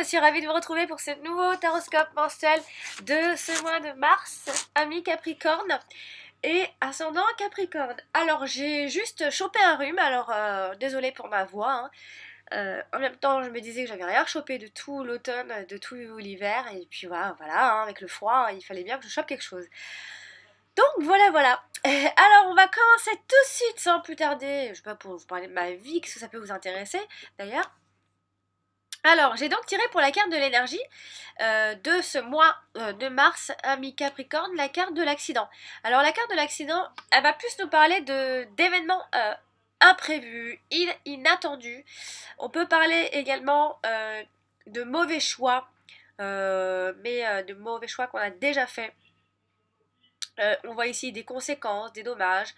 suis ravie de vous retrouver pour ce nouveau taroscope mensuel de ce mois de mars, amis Capricorne et ascendant Capricorne. Alors j'ai juste chopé un rhume, alors désolée pour ma voix, hein. En même temps je me disais que j'avais rien chopé de tout l'automne, de tout l'hiver, et puis voilà, hein, avec le froid, il fallait bien que je chope quelque chose. Donc voilà. Alors on va commencer tout de suite sans plus tarder, je sais pas, pour vous parler de ma vie, que ça peut vous intéresser d'ailleurs. Alors, j'ai donc tiré pour la carte de l'énergie de ce mois de mars, ami Capricorne, la carte de l'accident. Alors, la carte de l'accident, elle va plus nous parler d'événements imprévus, inattendus. On peut parler également de mauvais choix, mais de mauvais choix qu'on a déjà fait. On voit ici des conséquences, des dommages.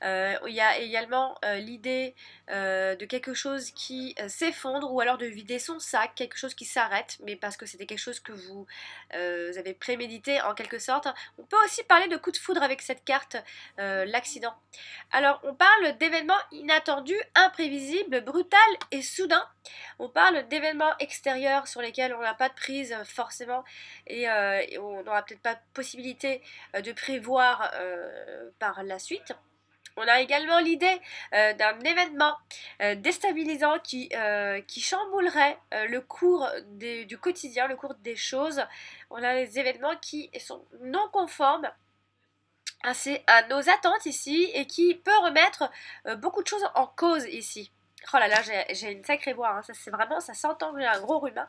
Il y a également l'idée de quelque chose qui s'effondre ou alors de vider son sac, quelque chose qui s'arrête, mais parce que c'était quelque chose que vous avez prémédité en quelque sorte. On peut aussi parler de coup de foudre avec cette carte, l'accident. Alors on parle d'événements inattendus, imprévisibles, brutal et soudains. On parle d'événements extérieurs sur lesquels on n'a pas de prise forcément et on n'aura peut-être pas de possibilité de prévoir par la suite. On a également l'idée d'un événement déstabilisant qui chamboulerait le cours du quotidien, le cours des choses. On a les événements qui sont non conformes à nos attentes ici et qui peut remettre beaucoup de choses en cause ici. Oh là là, j'ai une sacrée voix, hein. Ça s'entend que j'ai un gros rhume. Hein.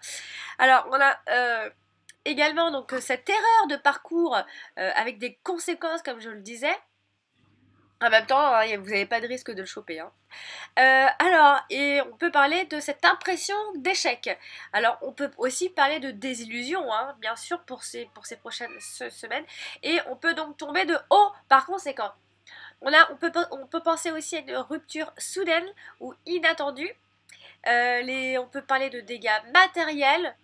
Alors, on a également donc cette erreur de parcours avec des conséquences, comme je le disais. En même temps, hein, vous n'avez pas de risque de le choper. Hein. Alors, et on peut parler de cette impression d'échec. Alors, on peut aussi parler de désillusion, hein, bien sûr, pour ces prochaines semaines. Et on peut donc tomber de haut par conséquent. On peut penser aussi à une rupture soudaine ou inattendue. On peut parler de dégâts matériels,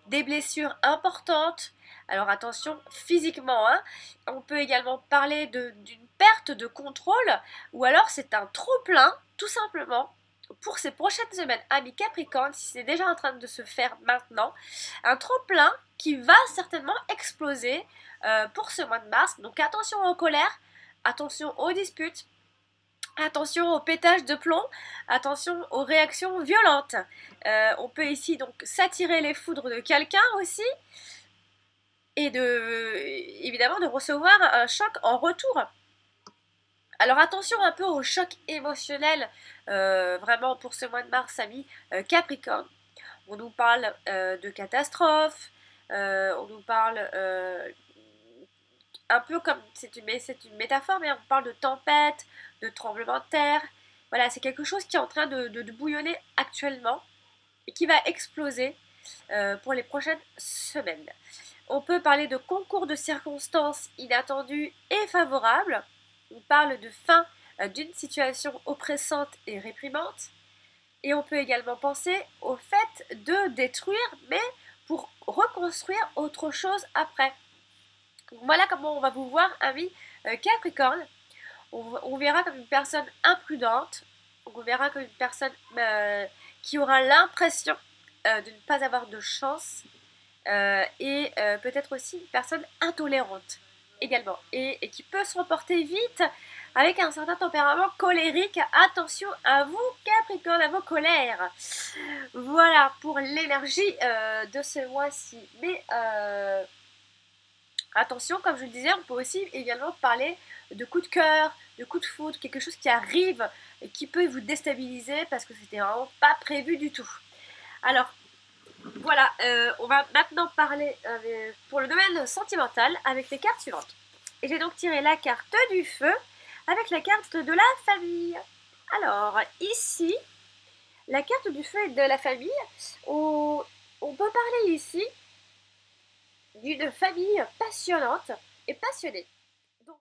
des blessures importantes. Alors attention, physiquement, hein. On peut également parler d'une perte de contrôle, ou alors c'est un trop-plein, tout simplement, pour ces prochaines semaines. Amis Capricorne, si c'est déjà en train de se faire maintenant, un trop-plein qui va certainement exploser pour ce mois de mars. Donc attention aux colères, attention aux disputes, attention au pétage de plomb, attention aux réactions violentes. On peut ici donc s'attirer les foudres de quelqu'un aussi, et évidemment de recevoir un choc en retour. Alors attention un peu au choc émotionnel, vraiment pour ce mois de mars, amis Capricorne. On nous parle de catastrophes, on nous parle un peu comme, c'est une métaphore, mais on parle de tempête, de tremblement de terre. Voilà, c'est quelque chose qui est en train de bouillonner actuellement et qui va exploser pour les prochaines semaines. On peut parler de concours de circonstances inattendues et favorables. On parle de fin d'une situation oppressante et réprimante. Et on peut également penser au fait de détruire, mais pour reconstruire autre chose après. Donc voilà comment on va vous voir, amis Capricorne. On verra comme une personne imprudente. On verra comme une personne qui aura l'impression de ne pas avoir de chance. Et peut-être aussi une personne intolérante également et qui peut se reporter vite avec un certain tempérament colérique. Attention à vous Capricorne, à vos colères. Voilà pour l'énergie de ce mois-ci. Mais attention, comme je le disais, on peut aussi également parler de coups de cœur, de coups de foudre, quelque chose qui arrive et qui peut vous déstabiliser parce que c'était vraiment pas prévu du tout. Alors voilà, on va maintenant parler pour le domaine sentimental avec les cartes suivantes. Et j'ai donc tiré la carte du feu avec la carte de la famille. Alors, ici, la carte du feu et de la famille, on peut parler ici d'une famille passionnante et passionnée. Donc,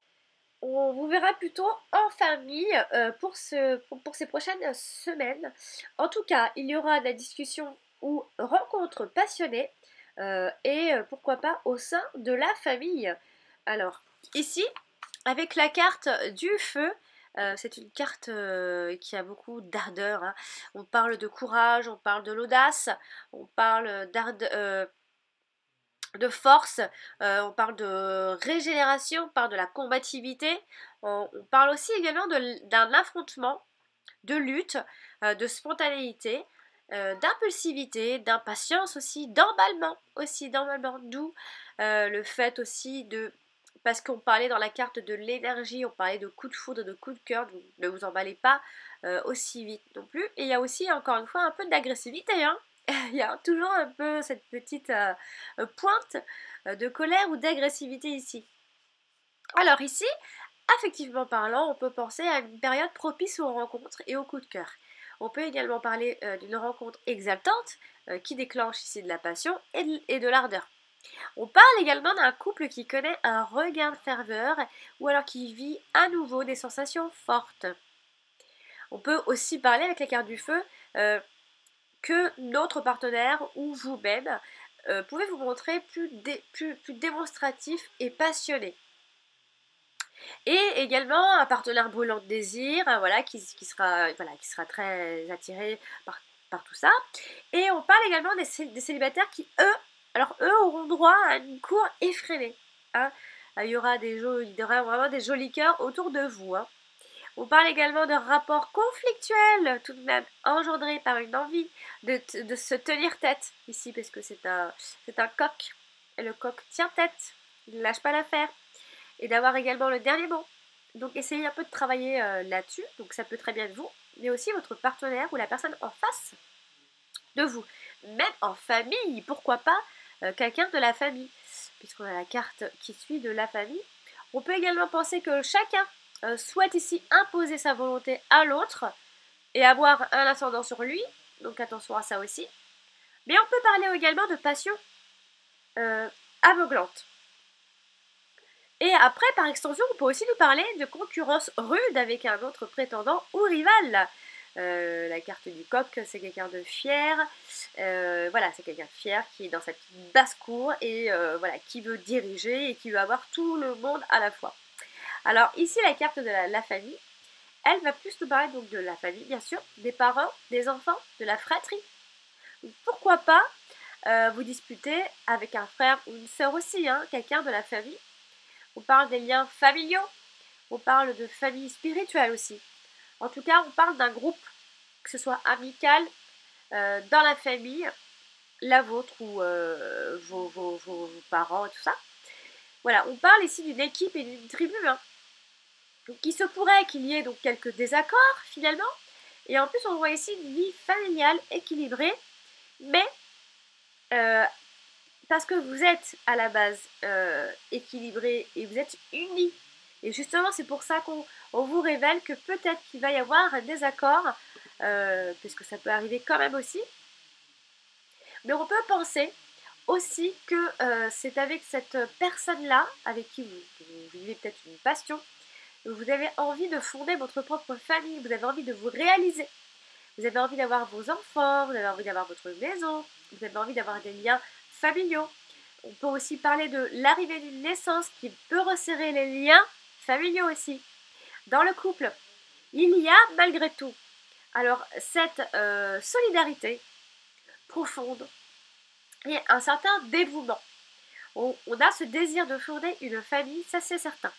on vous verra plutôt en famille pour ces prochaines semaines. En tout cas, il y aura de la discussion ou rencontres passionnées et pourquoi pas au sein de la famille. Alors ici, avec la carte du feu, C'est une carte qui a beaucoup d'ardeur, hein. On parle de courage, on parle de l'audace, on parle de force, on parle de régénération, on parle de la combativité, on parle aussi également d'un affrontement, de lutte, de spontanéité, d'impulsivité, d'impatience aussi, d'emballement, d'où le fait aussi de... Parce qu'on parlait dans la carte de l'énergie, on parlait de coups de foudre, de coups de cœur, donc ne vous emballez pas aussi vite non plus. Et il y a aussi, encore une fois, un peu d'agressivité, hein. Il y a toujours un peu cette petite pointe de colère ou d'agressivité ici. Alors ici, affectivement parlant, on peut penser à une période propice aux rencontres et aux coups de cœur. On peut également parler d'une rencontre exaltante qui déclenche ici de la passion et de l'ardeur. On parle également d'un couple qui connaît un regain de ferveur ou alors qui vit à nouveau des sensations fortes. On peut aussi parler avec la carte du feu que notre partenaire ou vous-même pouvez vous montrer plus démonstratif et passionné. Et également un partenaire brûlant de désir, voilà, qui sera très attiré par tout ça. Et on parle également des célibataires qui, eux auront droit à une cour effrénée, hein. Il y aura vraiment des jolis cœurs autour de vous, hein. On parle également de rapports conflictuels, tout de même engendrés par une envie de se tenir tête ici, parce que c'est un coq, et le coq tient tête, il ne lâche pas l'affaire, et d'avoir également le dernier mot. Donc essayez un peu de travailler là-dessus, donc ça peut très bien être vous, mais aussi votre partenaire ou la personne en face de vous. Même en famille, pourquoi pas quelqu'un de la famille, puisqu'on a la carte qui suit de la famille. On peut également penser que chacun souhaite ici imposer sa volonté à l'autre et avoir un ascendant sur lui, donc attention à ça aussi. Mais on peut parler également de passion aveuglante. Et après, par extension, on peut aussi nous parler de concurrence rude avec un autre prétendant ou rival. La carte du coq, c'est quelqu'un de fier. Voilà, c'est quelqu'un de fier qui est dans sa petite basse-cour et voilà, qui veut diriger et qui veut avoir tout le monde à la fois. Alors ici, la carte de la famille, elle va plus nous parler donc de la famille, bien sûr, des parents, des enfants, de la fratrie. Donc, pourquoi pas vous disputer avec un frère ou une sœur aussi, hein, quelqu'un de la famille. On parle des liens familiaux, on parle de famille spirituelle aussi. En tout cas, on parle d'un groupe, que ce soit amical, dans la famille, la vôtre ou vos parents et tout ça. Voilà, on parle ici d'une équipe et d'une tribu, hein. Donc, il se pourrait qu'il y ait donc quelques désaccords finalement. Et en plus, on voit ici une vie familiale équilibrée, mais parce que vous êtes à la base équilibré et vous êtes unis. Et justement, c'est pour ça qu'on vous révèle que peut-être qu'il va y avoir un désaccord, parce que ça peut arriver quand même aussi. Mais on peut penser aussi que c'est avec cette personne-là, avec qui vous vivez peut-être une passion, vous avez envie de fonder votre propre famille, vous avez envie de vous réaliser. Vous avez envie d'avoir vos enfants, vous avez envie d'avoir votre maison, vous avez envie d'avoir des liens familiaux. On peut aussi parler de l'arrivée d'une naissance qui peut resserrer les liens familiaux aussi. Dans le couple, il y a malgré tout alors cette solidarité profonde et un certain dévouement. On a ce désir de fonder une famille, ça c'est certain.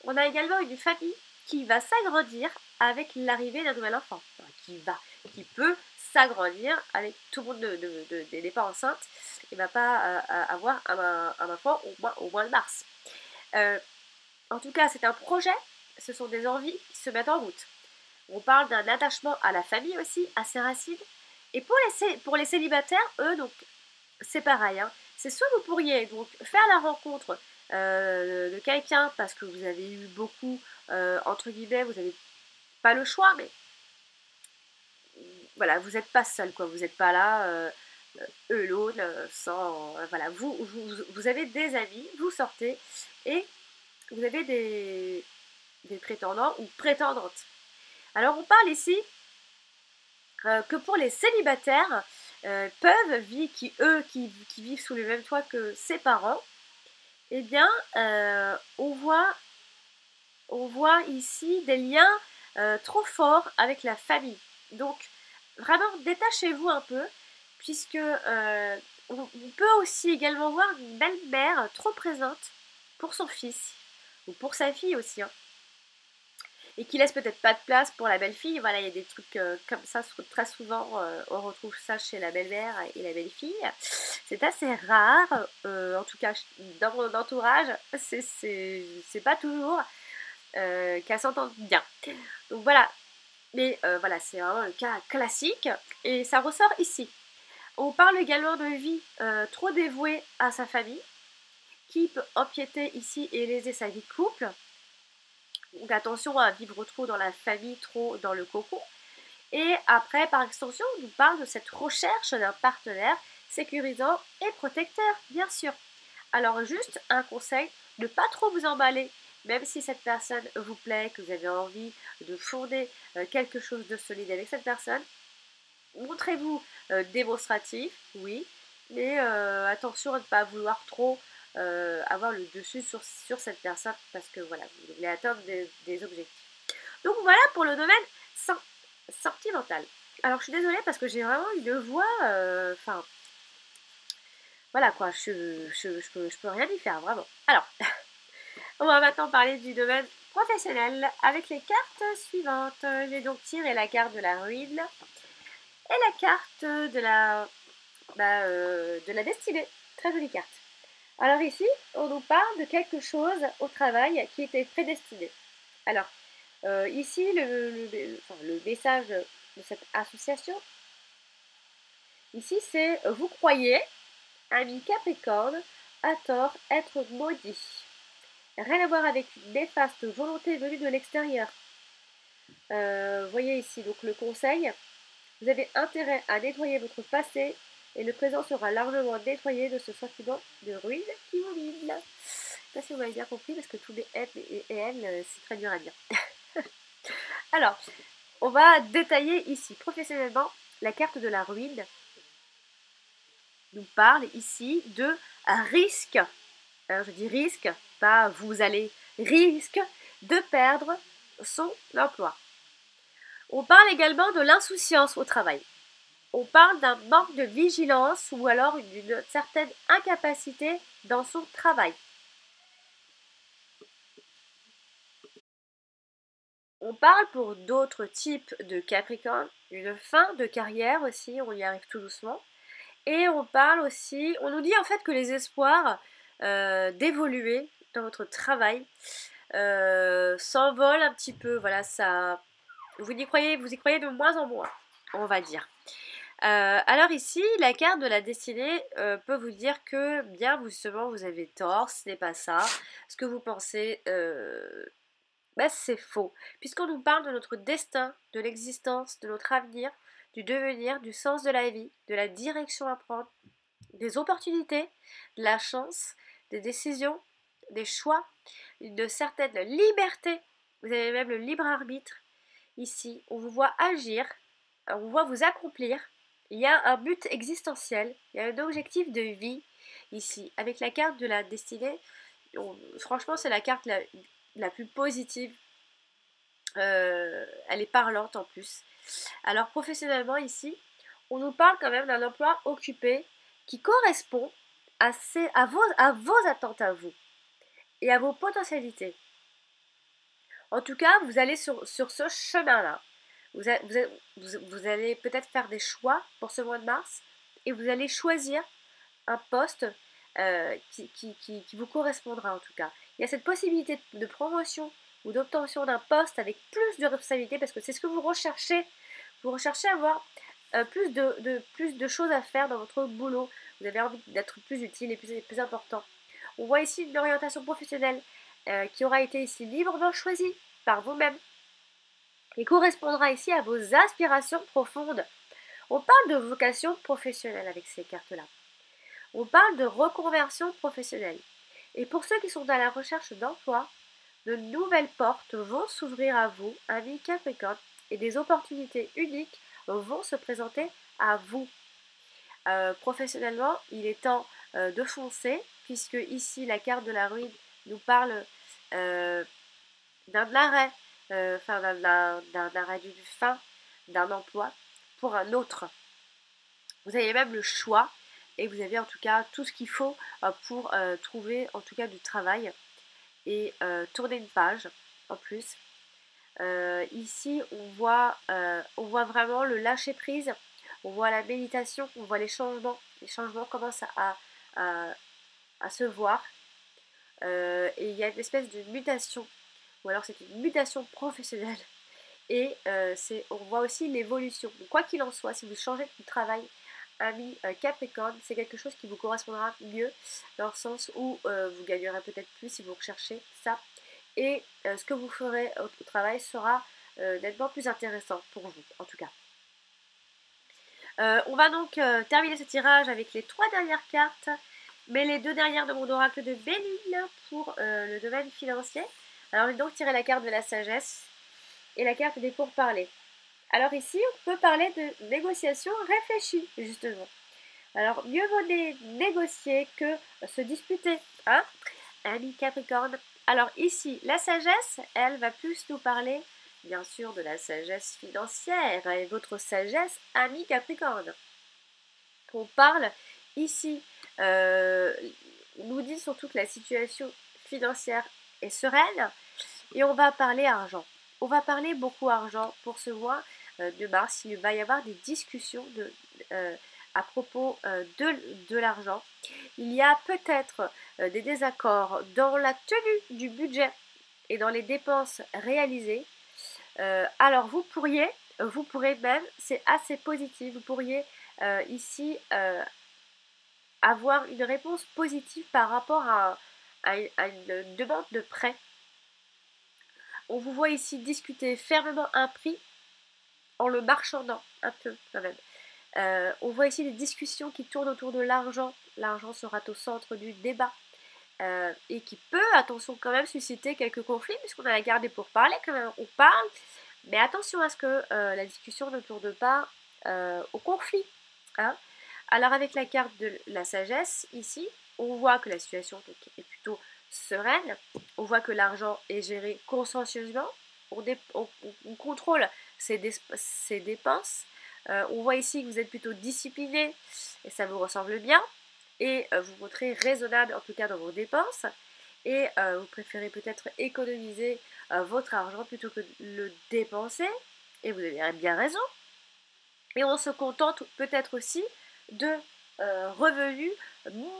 On a également une famille qui va s'agrandir avec l'arrivée d'un nouvel enfant, qui peut s'agrandir avec tout le monde n'est pas enceinte et ne va pas avoir un enfant au mois de mars. En tout cas, c'est un projet, ce sont des envies qui se mettent en route. On parle d'un attachement à la famille aussi, à ses racines. Et pour les célibataires, eux, donc, c'est pareil, hein. C'est soit vous pourriez donc faire la rencontre de quelqu'un parce que vous avez eu beaucoup, entre guillemets, vous n'avez pas le choix, mais voilà, vous n'êtes pas seul, quoi. Vous n'êtes pas là, alone, sans... voilà, vous avez des amis, vous sortez et vous avez des prétendants ou prétendantes. Alors on parle ici que pour les célibataires, qui vivent sous le même toit que ses parents, eh bien, on voit on voit ici des liens trop forts avec la famille. Donc, vraiment, détachez-vous un peu, puisque on peut aussi également voir une belle-mère trop présente pour son fils, ou pour sa fille aussi, hein, et qui laisse peut-être pas de place pour la belle-fille. Voilà, il y a des trucs comme ça, très souvent, on retrouve ça chez la belle-mère et la belle-fille. C'est assez rare, en tout cas dans mon entourage, c'est pas toujours qu'elles s'entendent bien. Donc voilà, mais voilà, c'est vraiment le cas classique, et ça ressort ici. On parle également de vie trop dévouée à sa famille, qui peut empiéter ici et léser sa vie de couple. Donc attention à vivre trop dans la famille, trop dans le cocon. Et après, par extension, on nous parle de cette recherche d'un partenaire sécurisant et protecteur, bien sûr. Alors juste un conseil, ne pas trop vous emballer, même si cette personne vous plaît, que vous avez envie de fonder quelque chose de solide avec cette personne. Montrez-vous démonstratif, oui, mais attention à ne pas vouloir trop avoir le dessus sur cette personne, parce que voilà, vous voulez atteindre des objectifs. Donc voilà pour le domaine sentimental. Alors je suis désolée parce que j'ai vraiment une voix, enfin voilà quoi, je peux rien y faire vraiment. Alors, on va maintenant parler du domaine professionnel avec les cartes suivantes. J'ai donc tiré la carte de la ruine et la carte de la destinée. Très jolie carte. Alors ici, on nous parle de quelque chose au travail qui était prédestiné. Alors, ici, le message de cette association, ici, c'est vous croyez, ami Capricorne, à tort être maudit. Rien à voir avec une néfaste volonté venue de l'extérieur. Voyez ici donc le conseil. Vous avez intérêt à nettoyer votre passé et le présent sera largement nettoyé de ce sentiment de ruine qui vous mine. Je ne sais pas si vous m'avez bien compris parce que tous les M et L, c'est très dur à dire. Alors, on va détailler ici professionnellement la carte de la ruine. Nous parle ici de risque. Alors je dis risque, pas vous allez, risque de perdre son emploi. On parle également de l'insouciance au travail. On parle d'un manque de vigilance ou alors d'une certaine incapacité dans son travail. On parle pour d'autres types de Capricorne d'une fin de carrière aussi, on y arrive tout doucement. Et on parle aussi, on nous dit en fait que les espoirs d'évoluer dans votre travail s'envolent un petit peu. Voilà, ça, vous y croyez de moins en moins, on va dire. Alors ici, la carte de la destinée peut vous dire que bien justement vous avez tort, ce n'est pas ça. Ce que vous pensez, c'est faux. Puisqu'on nous parle de notre destin, de l'existence, de notre avenir, du devenir, du sens de la vie, de la direction à prendre, des opportunités, de la chance, des décisions, des choix, de certaines libertés. Vous avez même le libre arbitre. Ici, on vous voit agir, on vous voit vous accomplir. Il y a un but existentiel, il y a un objectif de vie ici. Avec la carte de la destinée, franchement, c'est la carte la plus positive. Elle est parlante en plus. Alors, professionnellement, ici, on nous parle quand même d'un emploi occupé qui correspond à vos attentes à vous et à vos potentialités. En tout cas, vous allez sur ce chemin-là. Vous allez peut-être faire des choix pour ce mois de mars et vous allez choisir un poste qui vous correspondra en tout cas. Il y a cette possibilité de promotion ou d'obtention d'un poste avec plus de responsabilité parce que c'est ce que vous recherchez. Vous recherchez à avoir plus de choses à faire dans votre boulot. Vous avez envie d'être plus utile et plus important. On voit ici une orientation professionnelle qui aura été ici librement choisie par vous-même et correspondra ici à vos aspirations profondes. On parle de vocation professionnelle avec ces cartes-là. On parle de reconversion professionnelle. Et pour ceux qui sont à la recherche d'emploi, de nouvelles portes vont s'ouvrir à vous, amis Capricorne, et des opportunités uniques vont se présenter à vous. Professionnellement, il est temps de foncer, puisque ici, la carte de la ruine nous parle d'un arrêt, enfin d'un arrêt d'une fin d'un emploi pour un autre. Vous avez même le choix et vous avez en tout cas tout ce qu'il faut pour trouver en tout cas du travail et tourner une page en plus. Ici, on voit vraiment le lâcher prise, on voit la méditation, on voit les changements. Les changements commencent à, à se voir. Et il y a une espèce de mutation, ou alors c'est une mutation professionnelle. Et on voit aussi l'évolution. Quoi qu'il en soit, si vous changez de travail, ami Capricorne, c'est quelque chose qui vous correspondra mieux, dans le sens où vous gagnerez peut-être plus si vous recherchez ça. Et ce que vous ferez au travail sera nettement plus intéressant pour vous, en tout cas. On va donc terminer ce tirage avec les 3 dernières cartes, mais les 2 dernières de mon oracle de Béline pour le domaine financier. Alors j'ai donc tiré la carte de la sagesse et la carte des pourparlers. Alors ici, on peut parler de négociations réfléchies, justement. Alors, mieux vaut négocier que se disputer, hein, ami Capricorne. Alors ici, la sagesse, elle va plus nous parler, bien sûr, de la sagesse financière et votre sagesse, ami Capricorne. On parle ici, nous dit surtout que la situation financière est sereine et on va parler argent. On va parler beaucoup argent pour ce mois de mars. Il va y avoir des discussions à propos de l'argent. Il y a peut-être des désaccords dans la tenue du budget et dans les dépenses réalisées. Alors vous pourrez même, c'est assez positif, vous pourriez ici avoir une réponse positive par rapport à une demande de prêt. On vous voit ici discuter fermement un prix en le marchandant un peu quand même. On voit ici des discussions qui tournent autour de l'argent. L'argent sera au centre du débat. Et qui peut, attention quand même, susciter quelques conflits, puisqu'on a la garde pour parler quand même, on parle, mais attention à ce que la discussion ne tourne pas au conflit. Hein. Alors avec la carte de la sagesse, ici, on voit que la situation est plutôt sereine, on voit que l'argent est géré consciencieusement, on contrôle ses dépenses, on voit ici que vous êtes plutôt discipliné, et ça vous ressemble bien, et vous montrez raisonnable en tout cas dans vos dépenses, et vous préférez peut-être économiser votre argent plutôt que de le dépenser, et vous avez bien raison. Et on se contente peut-être aussi de revenus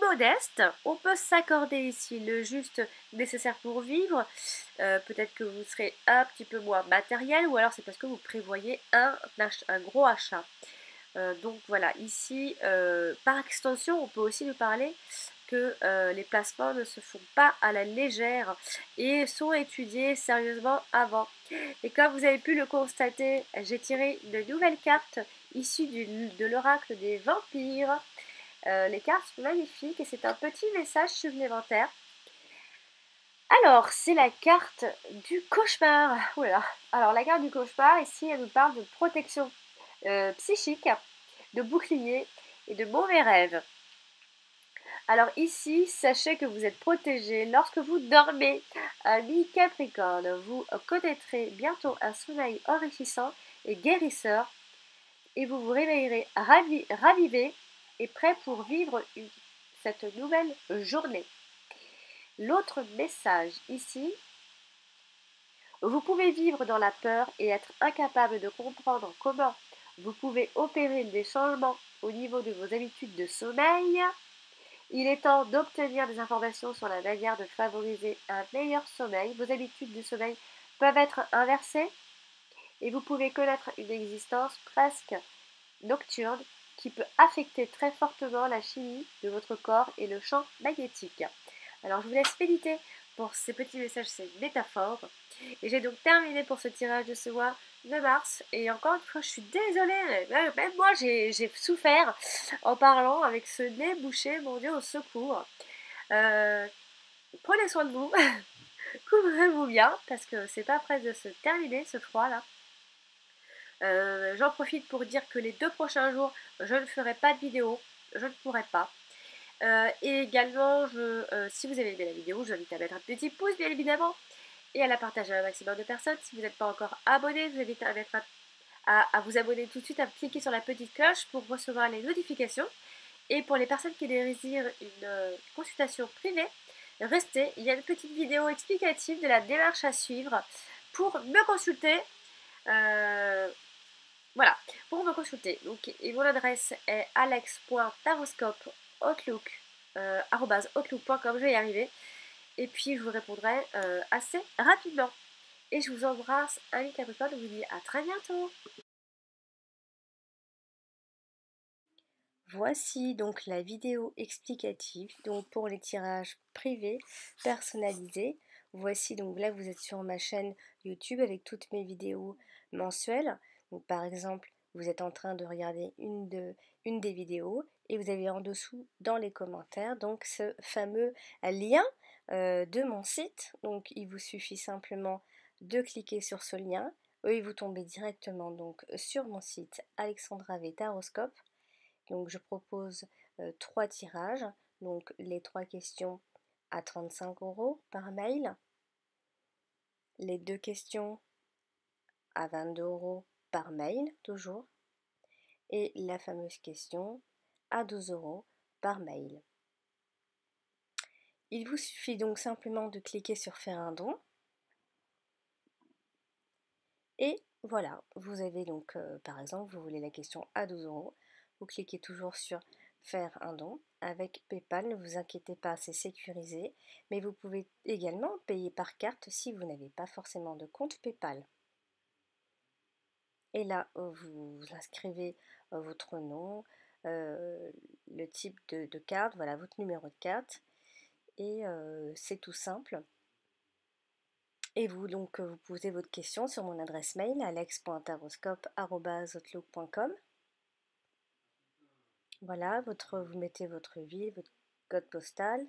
modestes. On peut s'accorder ici le juste nécessaire pour vivre. Peut-être que vous serez un petit peu moins matériel, ou alors c'est parce que vous prévoyez un gros achat. Donc voilà, ici, par extension, on peut aussi nous parler que les placements ne se font pas à la légère et sont étudiés sérieusement avant. Et comme vous avez pu le constater, j'ai tiré une nouvelle carte issue de l'oracle des vampires. Les cartes sont magnifiques et c'est un petit message supplémentaire. Alors, c'est la carte du cauchemar. Oula. Alors, la carte du cauchemar, ici, elle nous parle de protection psychique, de bouclier et de mauvais rêves. Alors ici, sachez que vous êtes protégé lorsque vous dormez. Ami Capricorne, vous connaîtrez bientôt un sommeil enrichissant et guérisseur et vous vous réveillerez ravivé et prêt pour vivre cette nouvelle journée. L'autre message ici, vous pouvez vivre dans la peur et être incapable de comprendre comment vous pouvez opérer des changements au niveau de vos habitudes de sommeil. Il est temps d'obtenir des informations sur la manière de favoriser un meilleur sommeil. Vos habitudes de sommeil peuvent être inversées et vous pouvez connaître une existence presque nocturne qui peut affecter très fortement la chimie de votre corps et le champ magnétique. Alors je vous laisse méditer pour ces petits messages, ces métaphores. Et j'ai donc terminé pour ce tirage de ce mois de mars. Et encore une fois, je suis désolée, même moi j'ai souffert en parlant avec ce nez bouché, mon Dieu, au secours. Prenez soin de vous, couvrez-vous bien, parce que c'est pas près de se terminer ce froid là. J'en profite pour dire que les 2 prochains jours, je ne ferai pas de vidéo, je ne pourrai pas. Et également, si vous avez aimé la vidéo, je vous invite à mettre un petit pouce bien évidemment. et à la partager à un maximum de personnes. Si vous n'êtes pas encore abonné, je vous invite à vous abonner tout de suite, à cliquer sur la petite cloche pour recevoir les notifications. Et pour les personnes qui désirent une consultation privée, restez, il y a une petite vidéo explicative de la démarche à suivre pour me consulter. Voilà, pour me consulter. Donc, et mon adresse est alex.taroscope.outlook.com, je vais y arriver. Et puis je vous répondrai assez rapidement. Et je vous embrasse, amis Capricorne, je vous dis à très bientôt. Voici donc la vidéo explicative donc pour les tirages privés personnalisés. Voici donc là vous êtes sur ma chaîne YouTube avec toutes mes vidéos mensuelles. Donc par exemple vous êtes en train de regarder une des vidéos et vous avez en dessous dans les commentaires donc ce fameux lien de mon site. Donc il vous suffit simplement de cliquer sur ce lien et vous tombez directement donc sur mon site Alexandra V Taroscope. Donc je propose 3 tirages, donc les 3 questions à 35 € par mail, les 2 questions à 22 € par mail toujours, et la fameuse question à 12 € par mail. Il vous suffit donc simplement de cliquer sur faire un don, et voilà, vous avez donc par exemple, vous voulez la question à 12 €, vous cliquez toujours sur faire un don avec PayPal, ne vous inquiétez pas, c'est sécurisé, mais vous pouvez également payer par carte si vous n'avez pas forcément de compte PayPal. Et là, vous inscrivez votre nom, le type de carte, voilà votre numéro de carte, et c'est tout simple. Et vous, donc, vous posez votre question sur mon adresse mail alex.taroscope@outlook.com. Voilà, vous mettez votre ville, votre code postal.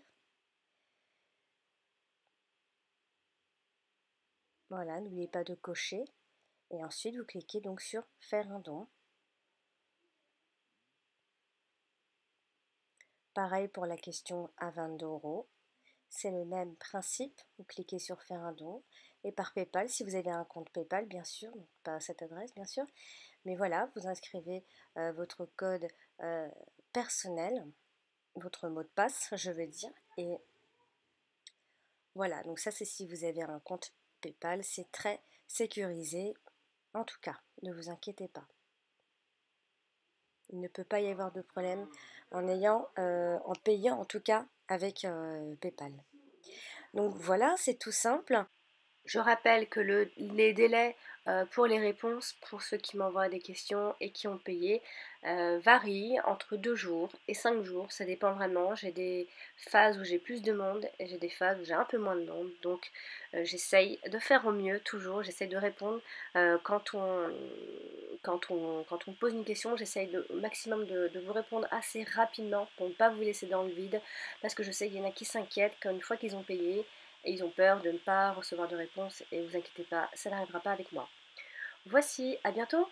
Voilà, n'oubliez pas de cocher. Et ensuite, vous cliquez donc sur faire un don. Pareil pour la question à 22 €. C'est le même principe. Vous cliquez sur faire un don. Et par PayPal, si vous avez un compte PayPal, bien sûr, donc pas à cette adresse, bien sûr. Mais voilà, vous inscrivez votre code personnel, votre mot de passe, je veux dire. Et voilà, donc ça c'est si vous avez un compte PayPal, c'est très sécurisé. En tout cas, ne vous inquiétez pas. Il ne peut pas y avoir de problème en payant en tout cas avec PayPal. Donc voilà, c'est tout simple. Je rappelle que les délais pour les réponses, pour ceux qui m'envoient des questions et qui ont payé, varient entre 2 jours et 5 jours. Ça dépend vraiment. J'ai des phases où j'ai plus de monde et j'ai des phases où j'ai un peu moins de monde. Donc j'essaye de faire au mieux toujours. J'essaye de répondre quand on me pose une question. J'essaye au maximum de vous répondre assez rapidement pour ne pas vous laisser dans le vide. Parce que je sais qu'il y en a qui s'inquiètent qu'une fois qu'ils ont payé, et ils ont peur de ne pas recevoir de réponse et vous inquiétez pas, ça n'arrivera pas avec moi. Voici, à bientôt!